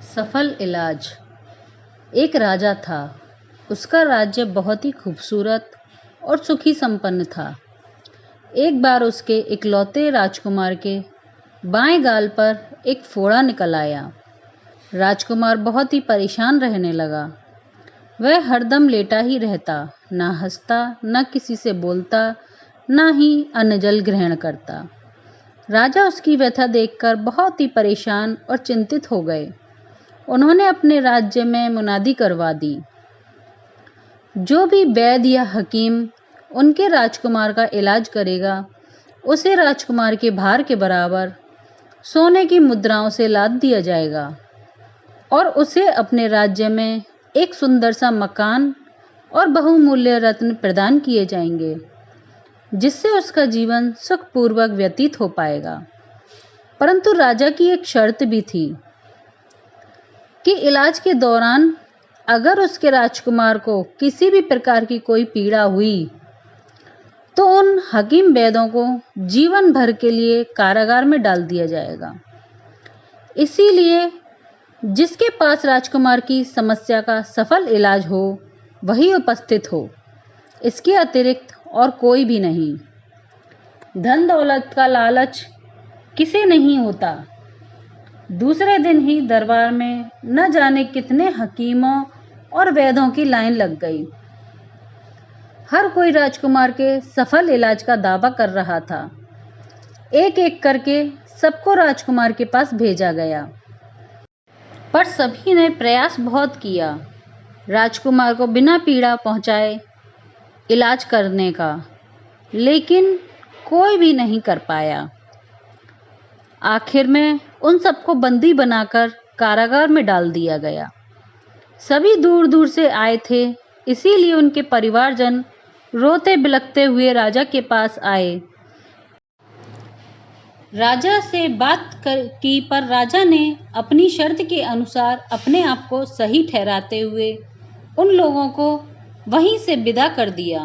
सफल इलाज। एक राजा था। उसका राज्य बहुत ही खूबसूरत और सुखी संपन्न था। एक बार उसके इकलौते राजकुमार के बाएं गाल पर एक फोड़ा निकल आया। राजकुमार बहुत ही परेशान रहने लगा। वह हरदम लेटा ही रहता, ना हंसता, न किसी से बोलता, ना ही अन्न जल ग्रहण करता। राजा उसकी व्यथा देखकर बहुत ही परेशान और चिंतित हो गए। उन्होंने अपने राज्य में मुनादी करवा दी। जो भी वैद्य या हकीम उनके राजकुमार का इलाज करेगा, उसे राजकुमार के भार के बराबर सोने की मुद्राओं से लाद दिया जाएगा और उसे अपने राज्य में एक सुंदर सा मकान और बहुमूल्य रत्न प्रदान किए जाएंगे, जिससे उसका जीवन सुखपूर्वक व्यतीत हो पाएगा। परंतु राजा की एक शर्त भी थी कि इलाज के दौरान अगर उसके राजकुमार को किसी भी प्रकार की कोई पीड़ा हुई तो उन हकीम वैद्यों को जीवन भर के लिए कारागार में डाल दिया जाएगा। इसीलिए जिसके पास राजकुमार की समस्या का सफल इलाज हो वही उपस्थित हो, इसके अतिरिक्त और कोई भी नहीं। धन दौलत का लालच किसे नहीं होता। दूसरे दिन ही दरबार में न जाने कितने हकीमों और वैद्यों की लाइन लग गई। हर कोई राजकुमार के सफल इलाज का दावा कर रहा था। एक एक करके सबको राजकुमार के पास भेजा गया, पर सभी ने प्रयास बहुत किया राजकुमार को बिना पीड़ा पहुंचाए इलाज करने का, लेकिन कोई भी नहीं कर पाया। आखिर में उन सबको बंदी बनाकर कारागार में डाल दिया गया। सभी दूर दूर से आए थे, इसीलिए उनके परिवारजन रोते बिलखते हुए राजा के पास आए। राजा से की, पर राजा ने अपनी शर्त के अनुसार अपने आप को सही ठहराते हुए उन लोगों को वहीं से विदा कर दिया।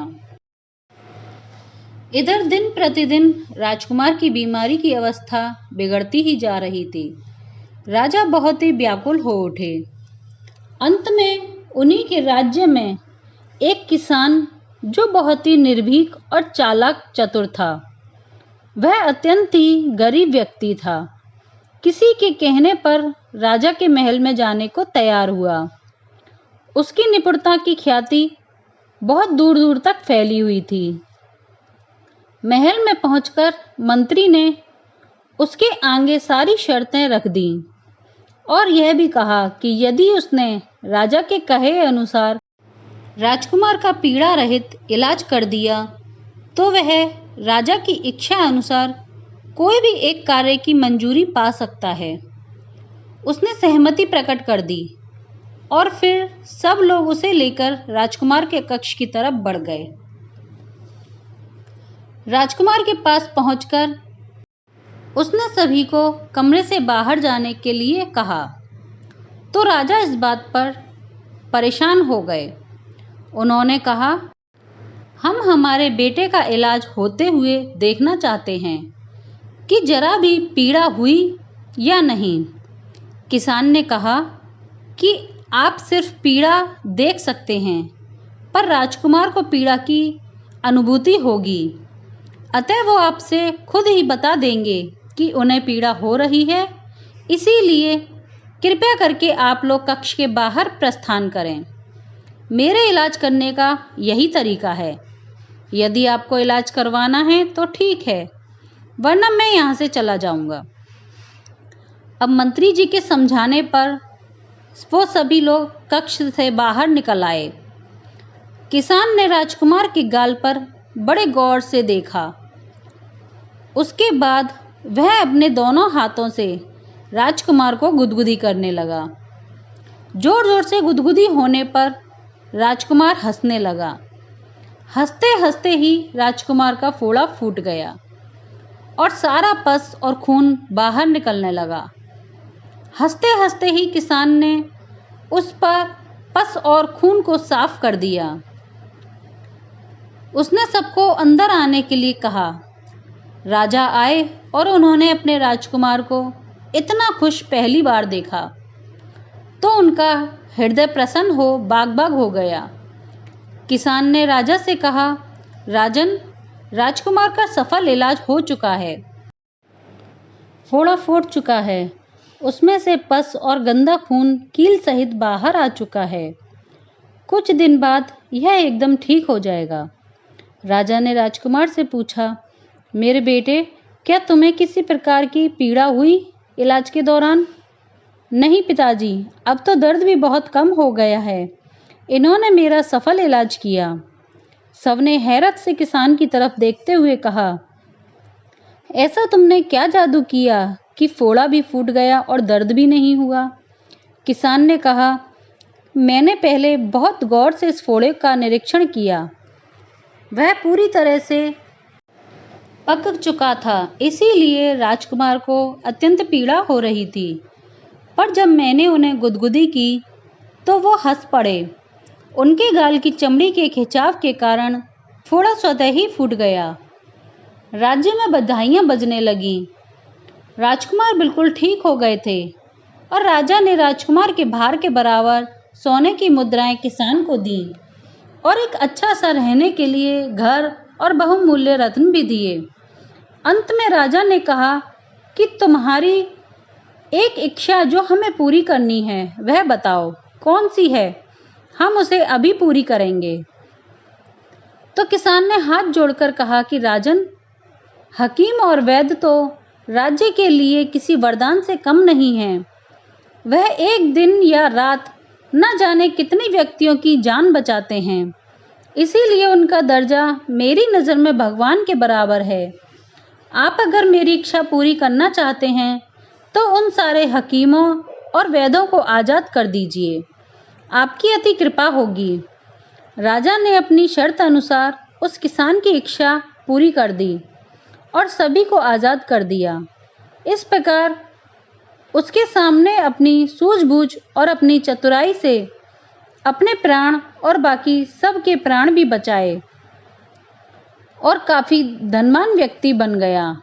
इधर दिन प्रतिदिन राजकुमार की बीमारी की अवस्था बिगड़ती ही जा रही थी। राजा बहुत ही व्याकुल हो उठे। अंत में उन्हीं के राज्य में एक किसान, जो बहुत ही निर्भीक और चालाक चतुर था, वह अत्यंत ही गरीब व्यक्ति था, किसी के कहने पर राजा के महल में जाने को तैयार हुआ। उसकी निपुणता की ख्याति बहुत दूर दूर तक फैली हुई थी। महल में पहुंचकर मंत्री ने उसके आगे सारी शर्तें रख दी और यह भी कहा कि यदि उसने राजा के कहे अनुसार राजकुमार का पीड़ा रहित इलाज कर दिया तो वह राजा की इच्छा अनुसार कोई भी एक कार्य की मंजूरी पा सकता है। उसने सहमति प्रकट कर दी और फिर सब लोग उसे लेकर राजकुमार के कक्ष की तरफ बढ़ गए। राजकुमार के पास पहुंचकर उसने सभी को कमरे से बाहर जाने के लिए कहा, तो राजा इस बात पर परेशान हो गए। उन्होंने कहा, हम हमारे बेटे का इलाज होते हुए देखना चाहते हैं कि जरा भी पीड़ा हुई या नहीं। किसान ने कहा कि आप सिर्फ पीड़ा देख सकते हैं, पर राजकुमार को पीड़ा की अनुभूति होगी, अतः वो आपसे खुद ही बता देंगे कि उन्हें पीड़ा हो रही है। इसीलिए कृपया करके आप लोग कक्ष के बाहर प्रस्थान करें। मेरे इलाज करने का यही तरीका है। यदि आपको इलाज करवाना है तो ठीक है, वरना मैं यहाँ से चला जाऊँगा। अब मंत्री जी के समझाने पर वो सभी लोग कक्ष से बाहर निकल आए। किसान ने राजकुमार के गाल पर बड़े गौर से देखा। उसके बाद वह अपने दोनों हाथों से राजकुमार को गुदगुदी करने लगा। जोर जोर से गुदगुदी होने पर राजकुमार हंसने लगा। हंसते हंसते ही राजकुमार का फोड़ा फूट गया और सारा पस और खून बाहर निकलने लगा। हंसते हंसते ही किसान ने उस पर पस और खून को साफ कर दिया। उसने सबको अंदर आने के लिए कहा। राजा आए और उन्होंने अपने राजकुमार को इतना खुश पहली बार देखा। तो उनका हृदय प्रसन्न हो बाग बाग हो गया। किसान ने राजा से कहा, राजन, राजकुमार का सफल इलाज हो चुका है। फोड़ा फूट चुका है, उसमें से पस और गंदा खून कील सहित बाहर आ चुका है। कुछ दिन बाद यह एकदम ठीक हो जाएगा। राजा ने राजकुमार से पूछा, मेरे बेटे, क्या तुम्हें किसी प्रकार की पीड़ा हुई इलाज के दौरान? नहीं पिताजी, अब तो दर्द भी बहुत कम हो गया है। इन्होंने मेरा सफल इलाज किया। सबने हैरत से किसान की तरफ देखते हुए कहा, ऐसा तुमने क्या जादू किया कि फोड़ा भी फूट गया और दर्द भी नहीं हुआ? किसान ने कहा, मैंने पहले बहुत गौर से इस फोड़े का निरीक्षण किया। वह पूरी तरह से पक चुका था, इसीलिए राजकुमार को अत्यंत पीड़ा हो रही थी। पर जब मैंने उन्हें गुदगुदी की तो वो हंस पड़े। उनके गाल की चमड़ी के खिंचाव के कारण फोड़ा स्वतः ही फूट गया। राज्य में बधाइयां बजने लगीं। राजकुमार बिल्कुल ठीक हो गए थे और राजा ने राजकुमार के भार के बराबर सोने की मुद्राएं किसान को दी और एक अच्छा सा रहने के लिए घर और बहुमूल्य रत्न भी दिए। अंत में राजा ने कहा कि तुम्हारी एक इच्छा जो हमें पूरी करनी है वह बताओ, कौन सी है? हम उसे अभी पूरी करेंगे। तो किसान ने हाथ जोड़कर कहा कि राजन, हकीम और वैद्य तो राज्य के लिए किसी वरदान से कम नहीं हैं। वह एक दिन या रात न जाने कितने व्यक्तियों की जान बचाते हैं। इसीलिए उनका दर्जा मेरी नज़र में भगवान के बराबर है। आप अगर मेरी इच्छा पूरी करना चाहते हैं तो उन सारे हकीमों और वैद्यों को आज़ाद कर दीजिए। आपकी अति कृपा होगी। राजा ने अपनी शर्त अनुसार उस किसान की इच्छा पूरी कर दी और सभी को आज़ाद कर दिया। इस प्रकार उसके सामने अपनी सूझबूझ और अपनी चतुराई से अपने प्राण और बाकी सबके प्राण भी बचाए और काफ़ी धनवान व्यक्ति बन गया।